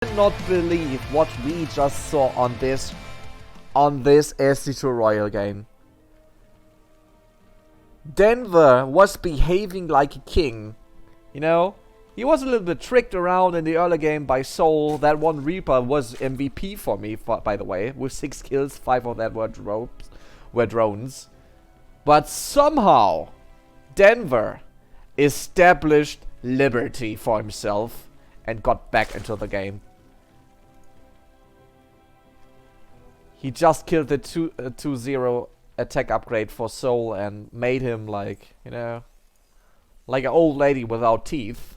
Cannot believe what we just saw on this SC2 Royal game. Denver was behaving like a king, you know. He was a little bit tricked around in the early game by souL. That one Reaper was MVP for me, by the way, with 6 kills, 5 of that were drones. But somehow, Denver established liberty for himself and got back into the game. He just killed the 2-0 attack upgrade for souL and made him like, you know, like an old lady without teeth.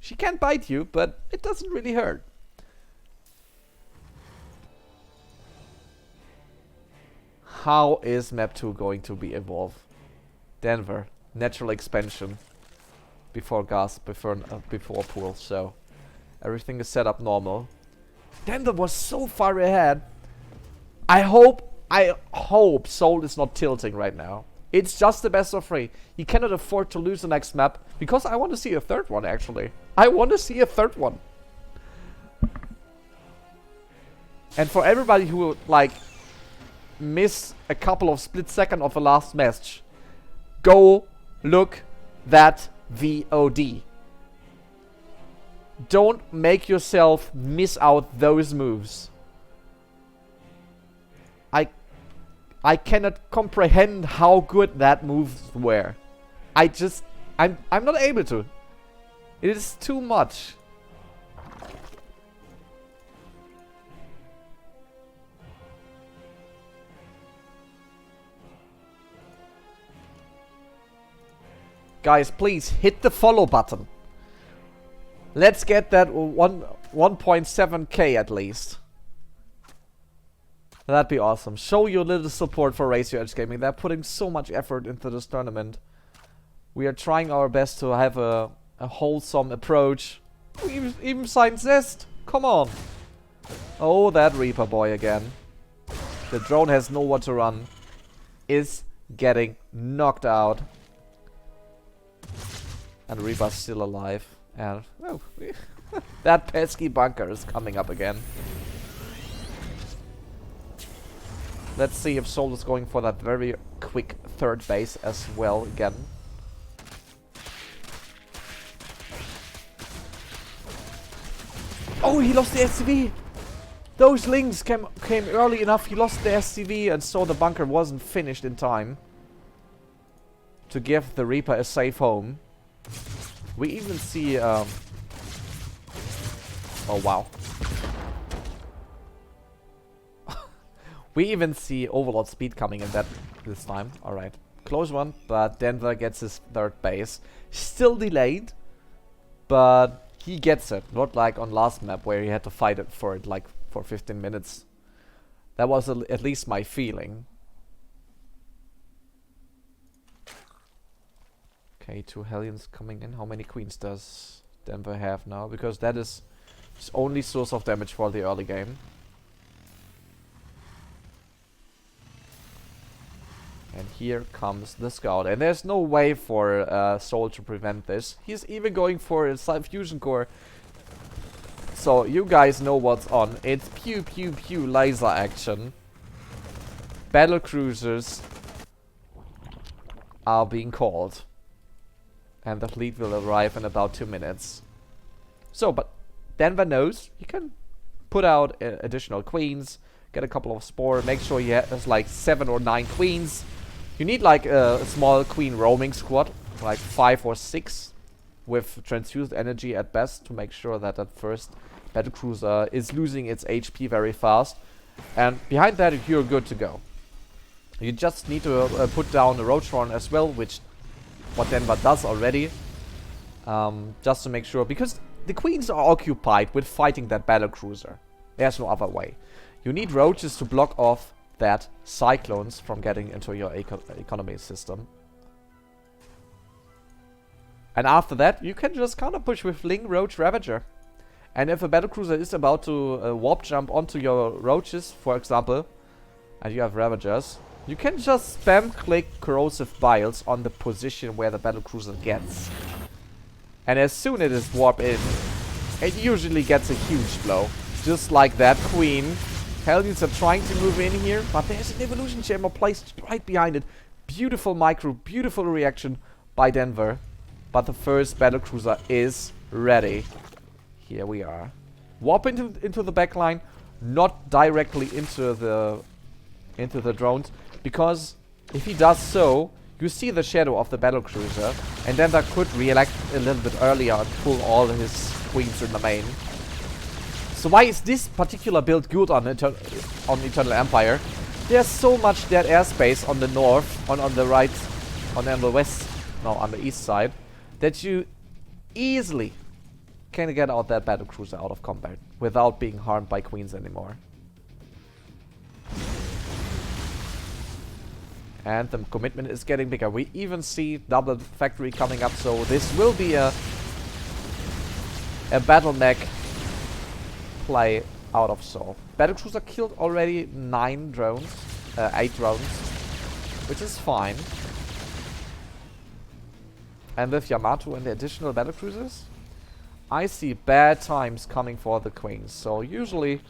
She can't bite you, but it doesn't really hurt. How is map 2 going to be evolved? Denver, natural expansion. Before gas, before pool, so everything is set up normal. Denver was so far ahead. I hope souL is not tilting right now. It's just the best of 3. He cannot afford to lose the next map, because I want to see a third one, actually. I want to see a third one. And for everybody who would, like, miss a couple of split seconds of the last match, go look that VOD. Don't make yourself miss out those moves. I cannot comprehend how good that moves were. I'm not able to. It is too much. Guys, please hit the follow button. Let's get that 1.7k at least. That'd be awesome. Show your little support for Raise Your Edge Gaming. They're putting so much effort into this tournament. We are trying our best to have a wholesome approach. We even signed Zest. Come on. Oh, that Reaper boy again. The drone has nowhere to run. Is getting knocked out. And Reaper's still alive. And oh, that pesky bunker is coming up again. Let's see if souL is going for that very quick third base as well again. Oh, he lost the SCV! Those links came early enough. He lost the SCV and so the bunker wasn't finished in time to give the Reaper a safe home. We even see... oh, wow. We even see Overlord speed coming in that this time. Alright. Close one, but Denver gets his third base. Still delayed, but he gets it. Not like on last map where he had to fight it for like for 15 minutes. That was at least my feeling. Okay, 2 Hellions coming in. How many queens does Denver have now? Because that is his only source of damage for the early game. And here comes the scout. And there's no way for souL to prevent this. He's even going for a fusion core. So you guys know what's on. It's pew pew pew laser action. Battle cruisers are being called. And the fleet will arrive in about 2 minutes. So, but Denver knows you can put out additional queens. Get a couple of spore. Make sure he has like 7 or 9 queens. You need like a small queen roaming squad, like 5 or 6, with transfused energy at best to make sure that that first battlecruiser is losing its HP very fast. And behind that, you're good to go. You just need to put down the Roachhorn as well, which what Denver does already, just to make sure, because the queens are occupied with fighting that battlecruiser. There's no other way. You need roaches to block off that cyclones from getting into your economy system. And after that, you can just counter push with Ling, Roach, Ravager. And if a battlecruiser is about to warp jump onto your roaches, for example, and you have Ravagers, you can just spam click Corrosive Biles on the position where the battlecruiser gets. And as soon as it is warp in, it usually gets a huge blow. Just like that queen. Hellions are trying to move in here, but there's an evolution chamber placed right behind it. Beautiful micro, beautiful reaction by Denver. But the first battlecruiser is ready. Here we are. Warp into the backline, not directly into the drones, because if he does so, you see the shadow of the battlecruiser, and Denver could react a little bit earlier and pull all his queens in the main. So why is this particular build good on Eternal Empire? There's so much dead airspace on the north, on the right, on the west, no, on the east side, that you easily can get out that battlecruiser out of combat without being harmed by queens anymore. And the commitment is getting bigger. We even see double factory coming up, so this will be a battle mech play out of souL. Battlecruiser killed already 8 drones, which is fine. And with Yamato and the additional battlecruisers, I see bad times coming for the queens. So usually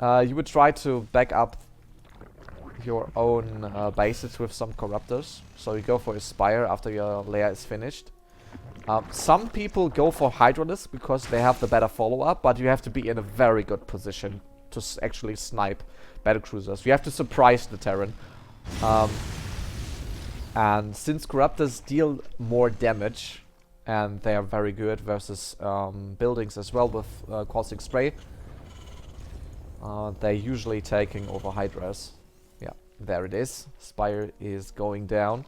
you would try to back up your own bases with some corruptors. So you go for a Spire after your layer is finished. Some people go for Hydralisk because they have the better follow-up, but you have to be in a very good position to actually snipe battlecruisers. You have to surprise the Terran. And since corruptors deal more damage, and they are very good versus buildings as well with caustic spray, they're usually taking over Hydras. Yeah, there it is. Spire is going down,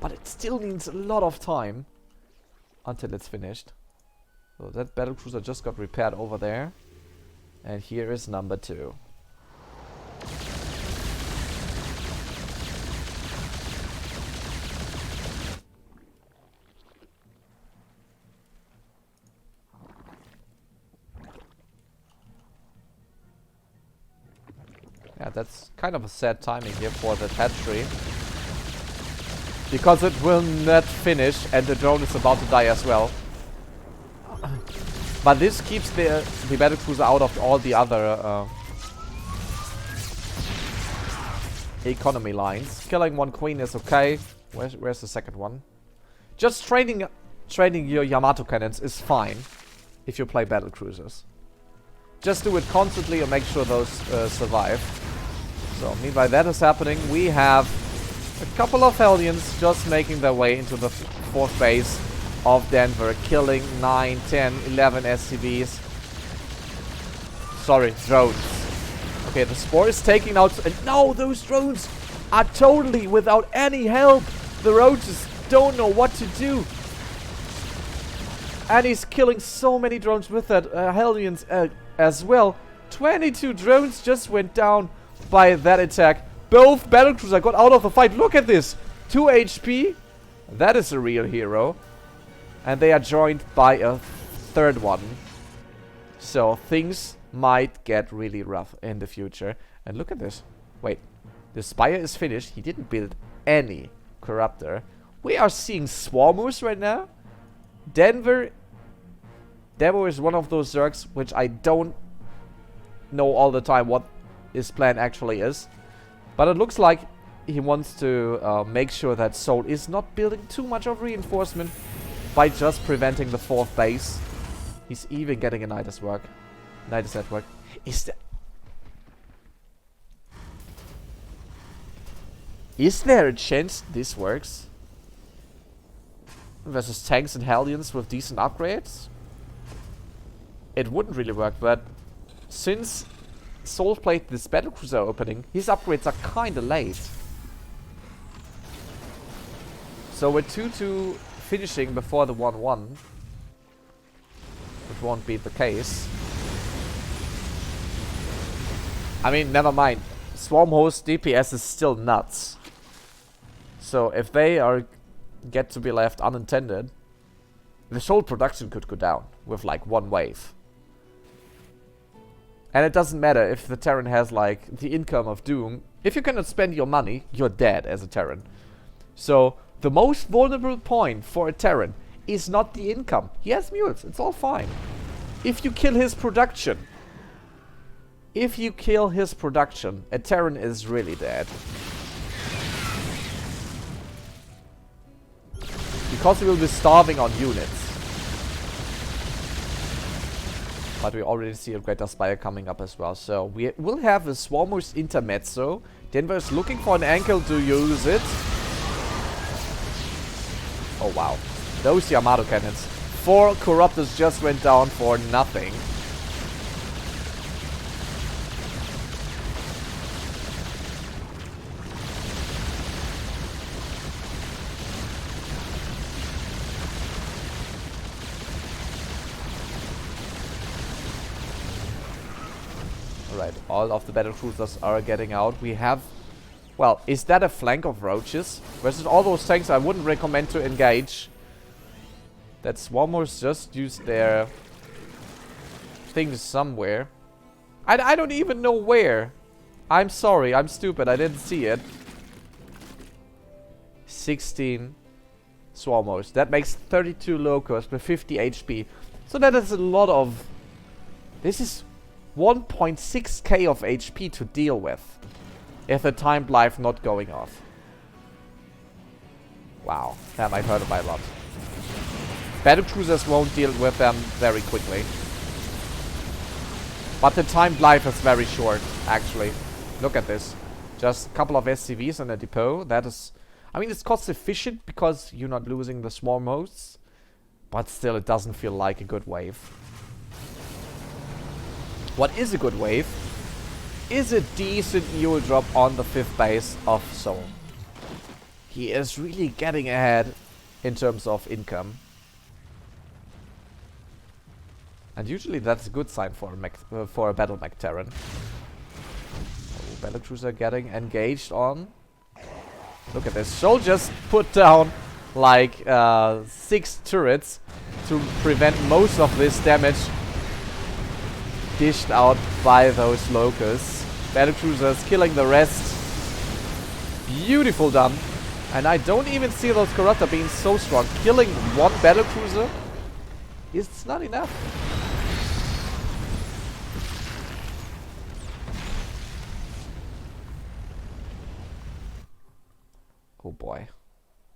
but it still needs a lot of time until it's finished. So that battlecruiser just got repaired over there, and here is number 2. Yeah, that's kind of a sad timing here for the hatchery, because it will not finish and the drone is about to die as well. But this keeps the battlecruiser out of all the other economy lines. Killing 1 queen is okay. Where's the second one? Just training your Yamato cannons is fine if you play battlecruisers. Just do it constantly and make sure those survive. So meanwhile that is happening, we have a couple of Hellions just making their way into the 4th base of Denver, killing 9, 10, 11 SCVs. Sorry, drones. Okay, the Spore is taking out... And no, those drones are totally without any help. The roaches don't know what to do. And he's killing so many drones with that Hellions as well. 22 drones just went down by that attack. Both battlecruisers got out of the fight. Look at this. 2 HP. That is a real hero. And they are joined by a 3rd one. So things might get really rough in the future. And look at this. Wait. The Spire is finished. He didn't build any corruptor. We are seeing swarmers right now. Denver is one of those Zergs which I don't know all the time what his plan actually is. But it looks like he wants to make sure that souL is not building too much of reinforcement by just preventing the 4th base. He's even getting a Nidus network. Is there a chance this works? Versus tanks and Hellions with decent upgrades? It wouldn't really work, but since souL played this battlecruiser opening, his upgrades are kinda late. So with 2-2 finishing before the 1-1, which won't be the case. I mean, never mind. Swarm host DPS is still nuts. So if they get to be left unattended, the souL production could go down with like 1 wave. And it doesn't matter if the Terran has like the income of Doom. If you cannot spend your money, you're dead as a Terran. So the most vulnerable point for a Terran is not the income. He has mules, it's all fine. If you kill his production. If you kill his production, a Terran is really dead. Because he will be starving on units. But we already see a Greater Spire coming up as well. So we will have a Swarmers intermezzo. Denver is looking for an angle to use it. Oh wow. Those Yamato cannons. 4 Corruptors just went down for nothing. Alright, all of the battle cruisers are getting out. We have... Well, is that a flank of roaches? Versus all those tanks, I wouldn't recommend to engage. That Swarmers just used their things somewhere. I don't even know where. I'm sorry, I'm stupid, I didn't see it. 16 Swarmers. That makes 32 Locust with 50 HP. So that is a lot of... This is 1.6k of HP to deal with. If the timed life not going off. Wow, that might hurt by a lot. Battle cruisers won't deal with them very quickly. But the timed life is very short, actually. Look at this. Just a couple of SCVs in a depot. That is... I mean, it's cost efficient because you're not losing the swarm hosts. But still, it doesn't feel like a good wave. What is a good wave is a decent mule drop on the 5th base of souL. He is really getting ahead in terms of income. And usually that's a good sign for a battle mech Terran. Oh, battle cruiser getting engaged on. Look at this. souL just put down like 6 turrets to prevent most of this damage dished out by those locusts. Battle cruisers killing the rest. Beautiful done. And I don't even see those Corruptor being so strong. Killing one battle cruiser is not enough. Oh boy.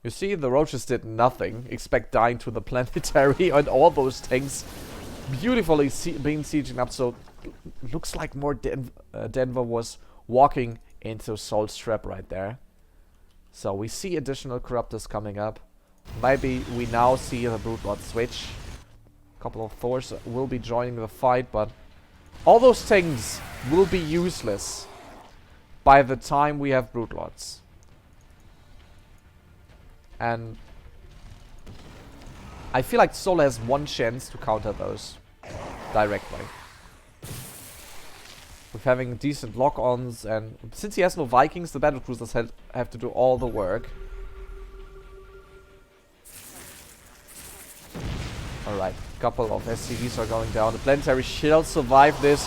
You see, the roaches did nothing. Expect dying to the planetary and all those tanks beautifully being sieging up. So looks like more Denver was walking into souL's trap right there. So we see additional Corruptors coming up. Maybe we now see the Broodlord switch. A couple of Thors will be joining the fight, but all those things will be useless by the time we have Broodlords. And I feel like souL has one chance to counter those directly. With having decent lock-ons, and since he has no Vikings, the battle cruisers have to do all the work. Alright, a couple of SCVs are going down. The planetary shall survive this.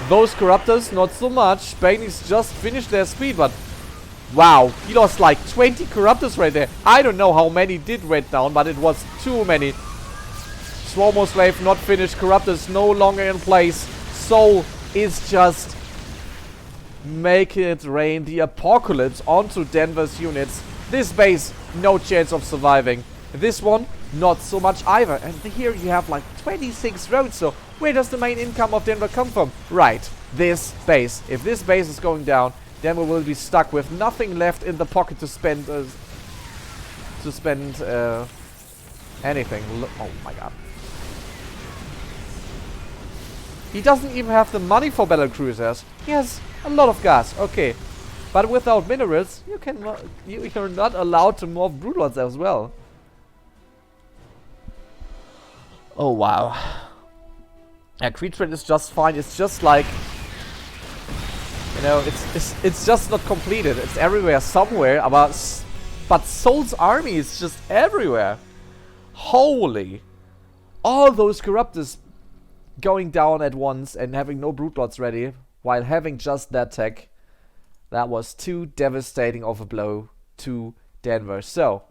Those Corruptors, not so much. Baneys just finished their speed, but wow, he lost like 20 Corruptors right there. I don't know how many did red down, but it was too many. Swarmos wave not finished. Corruptors no longer in place. souL is just making it rain the apocalypse onto Denver's units. This base, no chance of surviving. This one, not so much either. And here you have like 26 roads. So where does the main income of Denver come from? Right, this base. If this base is going down, Denver will be stuck with nothing left in the pocket to spend anything. Oh my god. He doesn't even have the money for battle cruisers. He has a lot of gas, okay. But without minerals, you're not allowed to morph Broodlords as well. Oh wow. Yeah, Creed Trade is just fine. It's just like, you know, it's just not completed. It's everywhere somewhere, but souL's army is just everywhere. Holy. All those Corruptors going down at once and having no Broodlords ready while having just that tech. That was too devastating of a blow to Denver. So,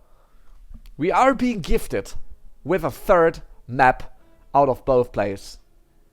we are being gifted with a third map out of both plays.